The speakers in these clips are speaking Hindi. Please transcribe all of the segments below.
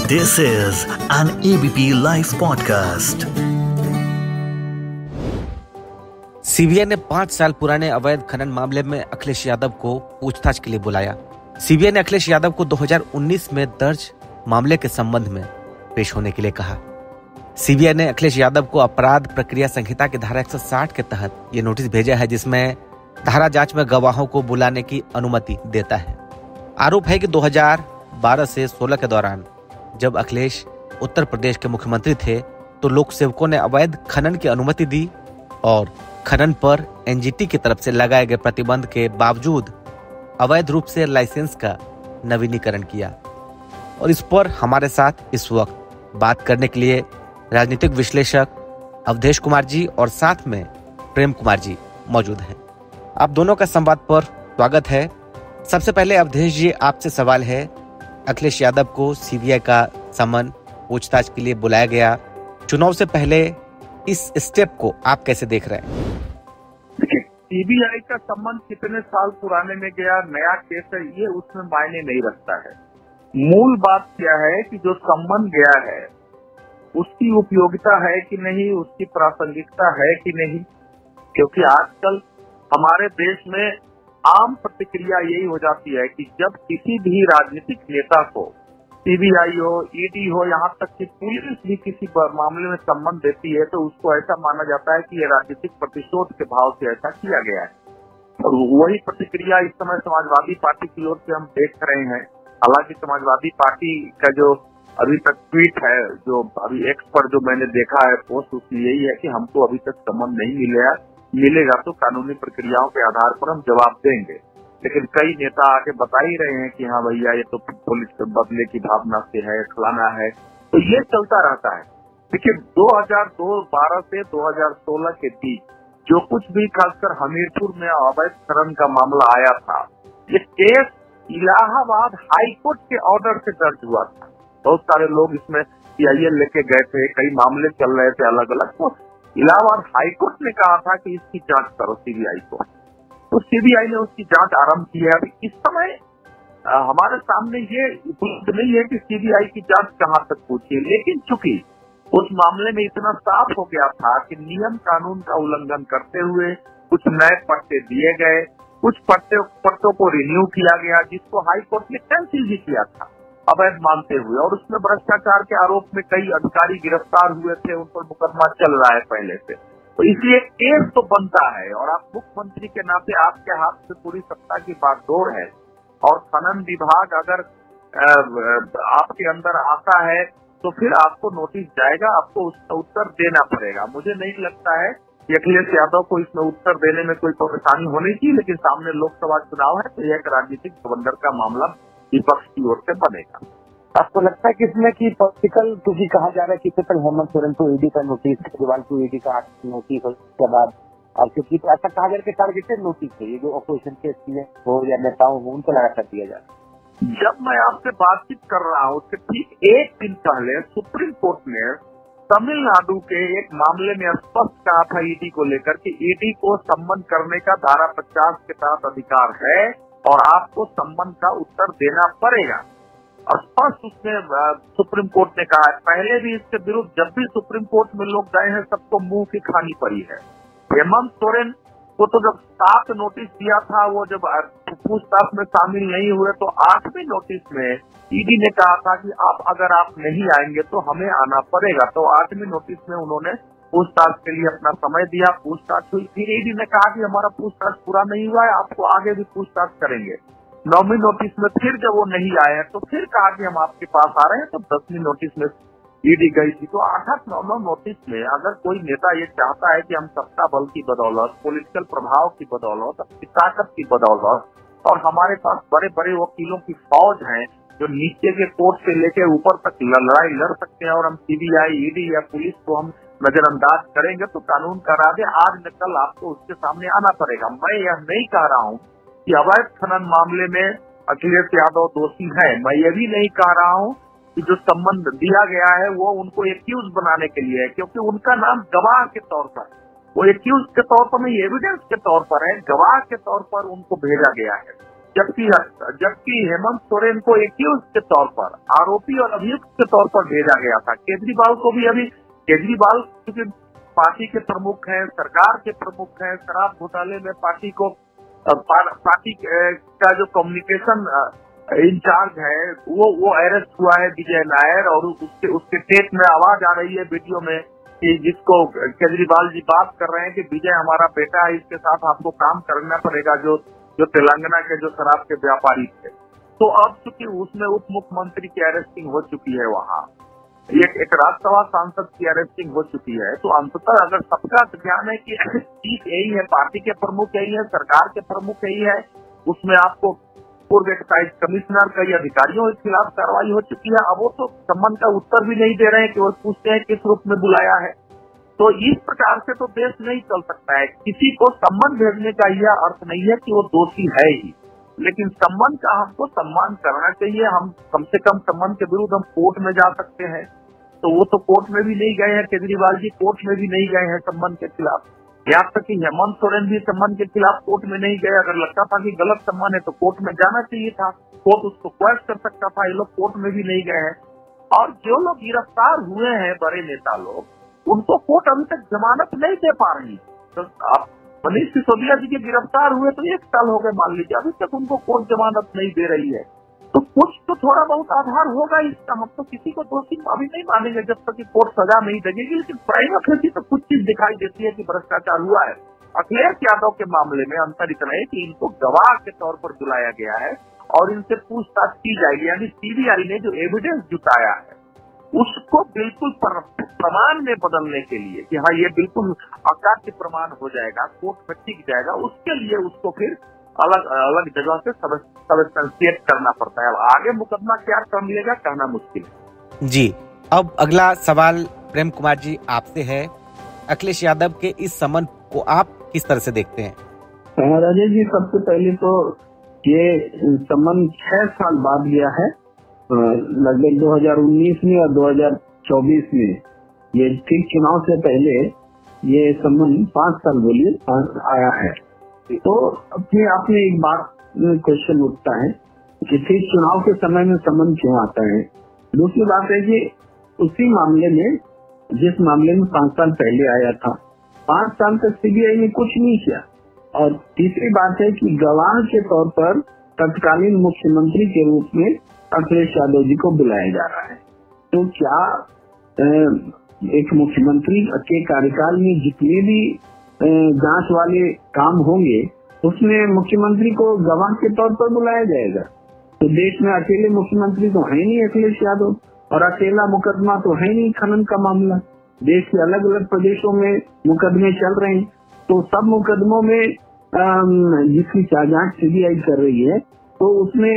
This is an ABP Life podcast. CBI ने 5 साल पुराने अवैध खनन मामले में अखिलेश यादव को पूछताछ के लिए बुलाया। सीबीआई ने अखिलेश यादव को 2019 में दर्ज मामले के संबंध में पेश होने के लिए कहा। सीबीआई ने अखिलेश यादव को अपराध प्रक्रिया संहिता की धारा 160 के तहत ये नोटिस भेजा है, जिसमें धारा जांच में गवाहों को बुलाने की अनुमति देता है। आरोप है कि 2012 से 16 के दौरान जब अखिलेश उत्तर प्रदेश के मुख्यमंत्री थे तो लोक सेवकों ने अवैध खनन की अनुमति दी और खनन पर एनजीटी की तरफ से लगाए गए प्रतिबंध के बावजूद अवैध रूप से लाइसेंस का नवीनीकरण किया। और इस पर हमारे साथ इस वक्त बात करने के लिए राजनीतिक विश्लेषक अवधेश कुमार जी और साथ में प्रेम कुमार जी मौजूद हैं। आप दोनों का संवाद पर स्वागत है। सबसे पहले अवधेश जी, आपसे सवाल है, अखिलेश यादव को सीबीआई का समन पूछताछ के लिए बुलाया गया। चुनाव से पहले इस स्टेप को आप कैसे देख रहे हैं? देखिए, सीबीआई का सम्मन कितने साल पुराने में गया, नया केस है, ये उसमें मायने नहीं रखता है। मूल बात क्या है कि जो सम्मन गया है उसकी उपयोगिता है कि नहीं, उसकी प्रासंगिकता है कि नहीं। क्योंकि आजकल हमारे देश में आम प्रतिक्रिया यही हो जाती है कि जब किसी भी राजनीतिक नेता को सीबीआई हो, ईडी हो, यहाँ तक कि पुलिस भी किसी मामले में सम्मन देती है तो उसको ऐसा माना जाता है कि ये राजनीतिक प्रतिशोध के भाव से ऐसा किया गया है। और वही प्रतिक्रिया इस समय समाजवादी पार्टी की ओर से हम देख रहे हैं। हालांकि समाजवादी पार्टी का जो अभी तक ट्वीट है, जो अभी एक्स पर जो मैंने देखा है पोस्ट, उसमें यही है कि हमको अभी तक सम्मन नहीं मिलेगा तो कानूनी प्रक्रियाओं के आधार पर हम जवाब देंगे। लेकिन कई नेता आके बता ही रहे हैं कि हाँ भैया, ये तो पुलिस के बदले की भावना से है, फलाना है। तो ये चलता रहता है। देखिए, 2012 से 2016 के बीच जो कुछ भी खासकर हमीरपुर में अवैध खनन का मामला आया था, ये केस इलाहाबाद हाईकोर्ट के ऑर्डर से दर्ज हुआ था। बहुत सारे लोग इसमें सीआईए लेके गए थे, कई मामले चल रहे थे अलग अलग। तो इलाहाबाद हाईकोर्ट ने कहा था कि इसकी जांच करो सीबीआई को, तो सीबीआई ने उसकी जांच आरंभ की है। अभी इस समय हमारे सामने ये उपलब्ध नहीं है कि सीबीआई की जांच कहाँ तक पहुंची है। लेकिन चूंकि उस मामले में इतना साफ हो गया था कि नियम कानून का उल्लंघन करते हुए कुछ नए पट्टे दिए गए, कुछ पट्टों को रिन्यू किया गया, जिसको हाईकोर्ट ने कैंसिल भी किया था अवैध मानते हुए। और उसमें भ्रष्टाचार के आरोप में कई अधिकारी गिरफ्तार हुए थे, उन पर मुकदमा चल रहा है पहले से। तो इसलिए केस तो बनता है और आप मुख्यमंत्री के नाते आपके हाथ से पूरी सत्ता की बागडोर है। और खनन विभाग अगर आपके अंदर आता है तो फिर आपको नोटिस जाएगा, आपको उसका उत्तर देना पड़ेगा। मुझे नहीं लगता है कि अखिलेश यादव को इसमें उत्तर देने में कोई परेशानी होनी चाहिए। लेकिन सामने लोकसभा चुनाव है तो यह एक राजनीतिक बवंडर का मामला विपक्ष की ओर से बनेगा। आपको लगता है कि इसमें की पॉलिटिकल, क्योंकि कहा जा रहा है कि इससे पहले हेमंत सोरेन को ईडी का नोटिस, केजरीवाल को ईडी का नोटिस, उसके बाद और क्योंकि तो ऐसा कहा जा रहा है कि टारगेटेड नोटिस है, ये जो अपोजिशन के एमएलए हो या नेताओं हो उनको लगातार दिया जा रहा है। जब मैं आपसे बातचीत कर रहा हूँ उसके ठीक एक दिन पहले सुप्रीम कोर्ट ने तमिलनाडु के एक मामले में स्पष्ट कहा था ईडी को लेकर कि ईडी को सम्मन करने का धारा 50 के तहत अधिकार है और आपको सम्मन का उत्तर देना पड़ेगा। स्पष्ट उसने सुप्रीम कोर्ट ने कहा है। पहले भी इसके विरुद्ध जब भी सुप्रीम कोर्ट में लोग गए हैं सबको मुंह की खानी पड़ी है। हेमंत सोरेन को तो जब 7 नोटिस दिया था, वो जब पूछताछ में शामिल नहीं हुए तो 8वें नोटिस में ईडी ने कहा था कि अगर आप नहीं आएंगे तो हमें आना पड़ेगा। तो 8वें नोटिस में उन्होंने पूछताछ के लिए अपना समय दिया, पूछताछ हुई। फिर ईडी ने कहा कि हमारा पूछताछ पूरा नहीं हुआ है, आपको आगे भी पूछताछ करेंगे। 9वीं नोटिस में फिर जब वो नहीं आए तो फिर कहा कि हम आपके पास आ रहे हैं। तो 10वीं नोटिस में ईडी गई थी। तो 8-9 नोटिस में अगर कोई नेता ये चाहता है कि हम सत्ता बल की बदौलत, पॉलिटिकल प्रभाव की बदौलत, अपनी ताकत की बदौलत और हमारे पास बड़े बड़े वकीलों की फौज है जो नीचे के कोर्ट से लेके ऊपर तक लड़ाई लड़ सकते हैं, और हम सीबीआई, ईडी या पुलिस को हम नजरअंदाज करेंगे तो कानून का राज है, आज न कल आपको उसके सामने आना पड़ेगा। मैं यह नहीं कह रहा हूँ कि अवैध खनन मामले में अखिलेश यादव दोषी है। मैं ये भी नहीं कह रहा हूँ कि जो सम्मन दिया गया है वो उनको एक्यूज बनाने के लिए है, क्योंकि उनका नाम गवाह के तौर पर, वो एक्यूज के तौर पर नहीं, एविडेंस के तौर पर है, गवाह के तौर पर उनको भेजा गया है। जबकि हेमंत सोरेन को एक्यूज के तौर पर, आरोपी और अभियुक्त के तौर पर भेजा गया था। केजरीवाल को भी अभी, केजरीवाल क्योंकि पार्टी के प्रमुख हैं, सरकार के प्रमुख हैं, शराब घोटाले में पार्टी का जो कम्युनिकेशन इंचार्ज है वो अरेस्ट हुआ है, विजय नायर, और उसके टेप में आवाज आ रही है वीडियो में कि जिसको केजरीवाल जी बात कर रहे हैं कि विजय हमारा बेटा है, इसके साथ आपको काम करना पड़ेगा, जो तेलंगाना के जो शराब के व्यापारी थे। तो अब चूंकि उसमें उप मुख्यमंत्री की अरेस्टिंग हो चुकी है, वहाँ एक राज्यसभा सांसद की अरेस्टिंग हो चुकी है, तो अंततः अगर सबका ध्यान है कि चीफ यही है, पार्टी के प्रमुख यही है, सरकार के प्रमुख यही है, उसमें आपको पूर्व एक्साइज कमिश्नर कई अधिकारियों के खिलाफ कार्रवाई हो चुकी है। अब वो तो सम्मान का उत्तर भी नहीं दे रहे हैं, केवल पूछते हैं किस रूप में बुलाया है। तो इस प्रकार से तो देश नहीं चल सकता है। किसी को सम्मान भेजने का यह अर्थ नहीं है कि वो दोषी है ही, लेकिन सम्मान का हमको सम्मान करना चाहिए। हम कम से कम सम्मान के विरुद्ध हम कोर्ट में जा सकते हैं, तो वो तो कोर्ट में भी नहीं गए हैं, केजरीवाल जी कोर्ट में भी नहीं गए हैं सम्मान के खिलाफ। यहाँ तक कि हेमंत सोरेन भी सम्मान के खिलाफ कोर्ट में नहीं गए। अगर लगता था कि गलत सम्मान है तो कोर्ट में जाना चाहिए था, कोर्ट उसको क्वेश्चन कर सकता था। ये लोग कोर्ट में भी नहीं गए हैं। और जो लोग गिरफ्तार हुए हैं बड़े नेता लोग, उनको कोर्ट अभी तक जमानत नहीं दे पा रही। तो आप मनीष सिसोदिया जी के गिरफ्तार हुए तो 1 साल हो गए मान लीजिए, अभी तक उनको कोर्ट जमानत नहीं दे रही है। तो कुछ तो थोड़ा बहुत आधार होगा इसका। हम तो किसी को दोषी अभी नहीं मानेंगे जब तक कि कोर्ट सजा नहीं देगी, लेकिन प्राइमा फेसी तो कुछ चीज दिखाई देती है कि भ्रष्टाचार हुआ है। अखिलेश यादव के मामले में अंतर इतना है कि इनको गवाह के तौर पर बुलाया गया है और इनसे पूछताछ की जाएगी। यानी सीबीआई ने जो एविडेंस जुटाया है उसको बिल्कुल प्रमाण में बदलने के लिए कि हाँ ये बिल्कुल अकाट्य प्रमाण हो जाएगा, कोर्ट में टिक जाएगा, उसके लिए उसको फिर अलग अलग जगह से सबस्टेंशिएट करना पड़ता है। अब आगे मुकदमा क्या टर्न लेगा कहना मुश्किल है। जी, अब अगला सवाल प्रेम कुमार जी आपसे है। अखिलेश यादव के इस समन को आप किस तरह से देखते हैं? राजेश जी, सबसे पहले तो ये समन 6 साल बाद गया है, लगभग 2019 में और 2024 में। ये ठीक चुनाव से पहले ये समन 5 साल बोलिए आया है। तो अपने आप में एक बात क्वेश्चन उठता है कि ठीक चुनाव के समय में समन क्यों आता है। दूसरी बात है कि उसी मामले में, जिस मामले में 5 साल पहले आया था, 5 साल तक सीबीआई ने कुछ नहीं किया। और तीसरी बात है कि गवाह के तौर पर तत्कालीन मुख्यमंत्री के रूप में अखिलेश यादव जी को बुलाया जा रहा है। तो क्या एक मुख्यमंत्री के कार्यकाल में जितने भी जांच वाले काम होंगे उसमें मुख्यमंत्री को गवाह के तौर पर बुलाया जाएगा? तो देश में अकेले मुख्यमंत्री तो है नहीं अखिलेश यादव, और अकेला मुकदमा तो है नहीं खनन का मामला। देश के अलग अलग प्रदेशों में मुकदमे चल रहे हैं, तो सब मुकदमों में जिसकी जांच सीबीआई कर रही है तो उसमें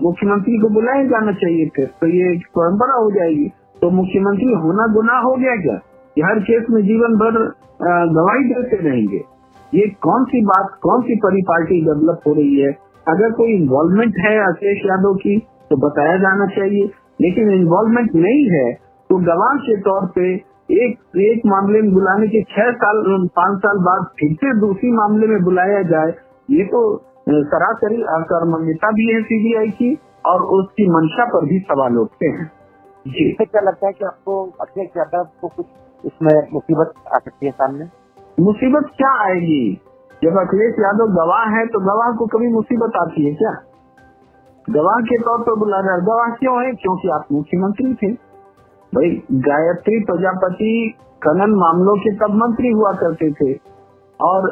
मुख्यमंत्री को बुलाया जाना चाहिए। फिर तो ये एक परंपरा हो जाएगी। तो मुख्यमंत्री होना गुनाह हो गया क्या? हर केस में जीवन भर गवाही देते रहेंगे? ये कौन सी बात, कौन सी परिपाटी डेवलप हो रही है? अगर कोई इन्वॉल्वमेंट है अखिलेश यादव की तो बताया जाना चाहिए, लेकिन इन्वॉल्वमेंट नहीं है तो गवाह के तौर पे एक मामले में बुलाने के 5 साल बाद फिर से दूसरी मामले में बुलाया जाए, ये तो सरासरी अकर्मण्यता भी है सीबीआई की, और उसकी मंशा पर भी सवाल उठते हैं। जी, इससे क्या लगता है कि आपको अखिलेश यादव को कुछ इसमें मुसीबत आ सकती है सामने? मुसीबत क्या आएगी? जब अखिलेश यादव गवाह है तो गवाह को कभी मुसीबत आती है क्या? गवाह के तौर पर बुला रहा है। गवाह क्यों है? क्योंकि आप मुख्यमंत्री थे। भाई, गायत्री प्रजापति खनन मामलों के तब मंत्री हुआ करते थे, और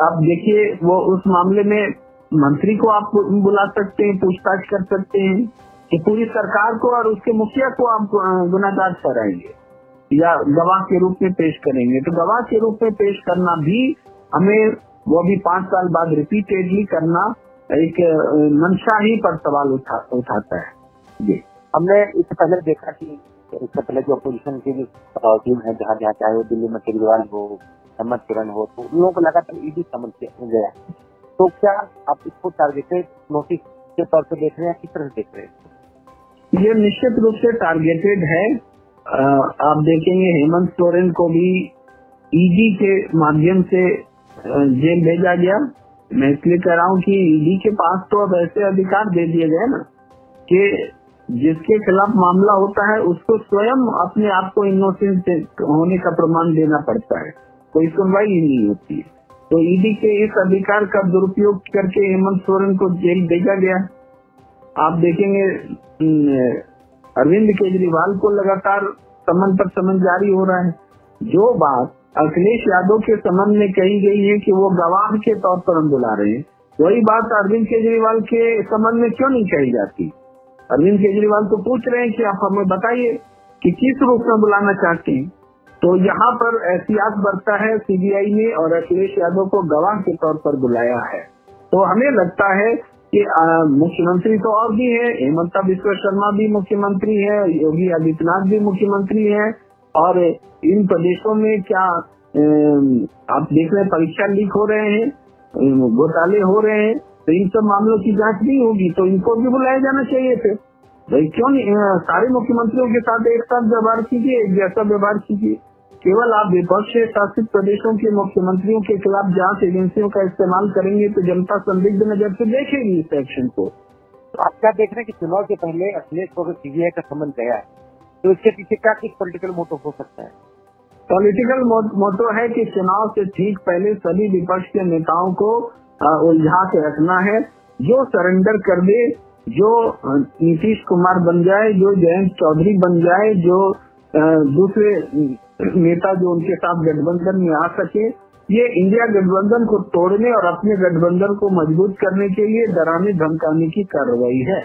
आप देखिए वो उस मामले में मंत्री को आप बुला सकते हैं, पूछताछ कर सकते हैं कि पूरी सरकार को और उसके मुखिया को आप गुनाहगार ठहराएंगे या गवाह के रूप में पेश करेंगे। तो गवाह के रूप में पेश करना भी हमें, वो भी 5 साल बाद रिपीटेडली करना एक मंशा ही पर सवाल उठाता है। जी, हमने इससे पहले देखा कि इससे पहले जो अपोजिशन की टीम है, जहाँ जहाँ चाहे वो दिल्ली में केजरीवाल हो, हेमंत सोरेन हो, तो उन लोगों को लगातार ईडी समन गया। तो क्या आप इसको टारगेटेड नोटिस के तौर पर देख रहे हैं, किस तरह देख रहे हैं? ये निश्चित रूप से टारगेटेड है। आप देखेंगे हेमंत सोरेन को भी ईडी के माध्यम से जेल भेजा गया, मैं इसलिए कह रहा हूँ कि ईडी के पास तो अब ऐसे अधिकार दे दिए गए ना कि जिसके खिलाफ मामला होता है उसको स्वयं अपने आप को इनोसेंट होने का प्रमाण देना पड़ता है, कोई सुनवाई ही नहीं होती है। तो ईडी के इस अधिकार का दुरुपयोग करके हेमंत सोरेन को जेल भेजा गया। आप देखेंगे अरविंद केजरीवाल को लगातार समन पर समन जारी हो रहा है। जो बात अखिलेश यादव के संबंध में कही गई है कि वो गवाह के तौर पर हम बुला रहे हैं, वही बात अरविंद केजरीवाल के संबंध में क्यों नहीं कही जाती? अरविंद केजरीवाल तो पूछ रहे हैं कि आप हमें बताइए कि किस रूप में बुलाना चाहते हैं। तो यहाँ पर एहतियात बरता है सीबीआई ने और अखिलेश यादव को गवाह के तौर पर बुलाया है। तो हमें लगता है कि मुख्यमंत्री तो और भी है, हेमंता बिस्वा शर्मा भी मुख्यमंत्री है, योगी आदित्यनाथ भी मुख्यमंत्री है, और इन प्रदेशों में क्या आप देख रहे हैं परीक्षा लीक हो रहे हैं, घोटाले हो रहे हैं, तो इन सब मामलों की जांच नहीं होगी तो इनको भी बुलाया जाना चाहिए थे। भाई क्यों नहीं सारे मुख्यमंत्रियों के साथ एक साथ व्यवहार कीजिए, एक जैसा व्यवहार कीजिए। केवल आप विपक्ष शासित प्रदेशों के मुख्यमंत्रियों के खिलाफ जांच एजेंसियों का इस्तेमाल करेंगे तो जनता संदिग्ध नजर से देखेगी इस एक्शन को। तो आप क्या देख रहे हैं कि चुनाव के पहले अखिलेश को अगर सीबीआई का समन गया है तो इसके पीछे क्या कुछ पॉलिटिकल मोटिव हो सकता है? पॉलिटिकल मोटो है कि चुनाव से ठीक पहले सभी विपक्ष के नेताओं को उलझा के रखना है। जो सरेंडर कर दे, जो नीतीश कुमार बन जाए, जो जयंत चौधरी बन जाए, जो दूसरे नेता जो उनके साथ गठबंधन में आ सके, ये इंडिया गठबंधन को तोड़ने और अपने गठबंधन को मजबूत करने के लिए डराने धमकाने की कार्रवाई है।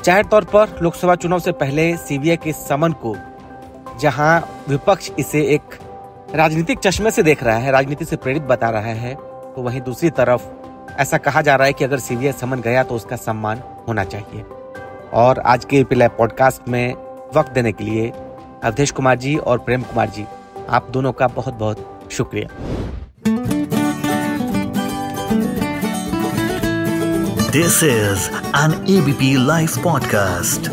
जाहिर तौर पर लोकसभा चुनाव से पहले सीबीआई के समन को जहां विपक्ष इसे एक राजनीतिक चश्मे से देख रहा है, राजनीति से प्रेरित बता रहा है, तो वहीं दूसरी तरफ ऐसा कहा जा रहा है कि अगर सीबीआई समन गया तो उसका सम्मान होना चाहिए। और आज के एपी लाइव पॉडकास्ट में वक्त देने के लिए अवधेश कुमार जी और प्रेम कुमार जी, आप दोनों का बहुत बहुत शुक्रिया। This is an ABP Live podcast.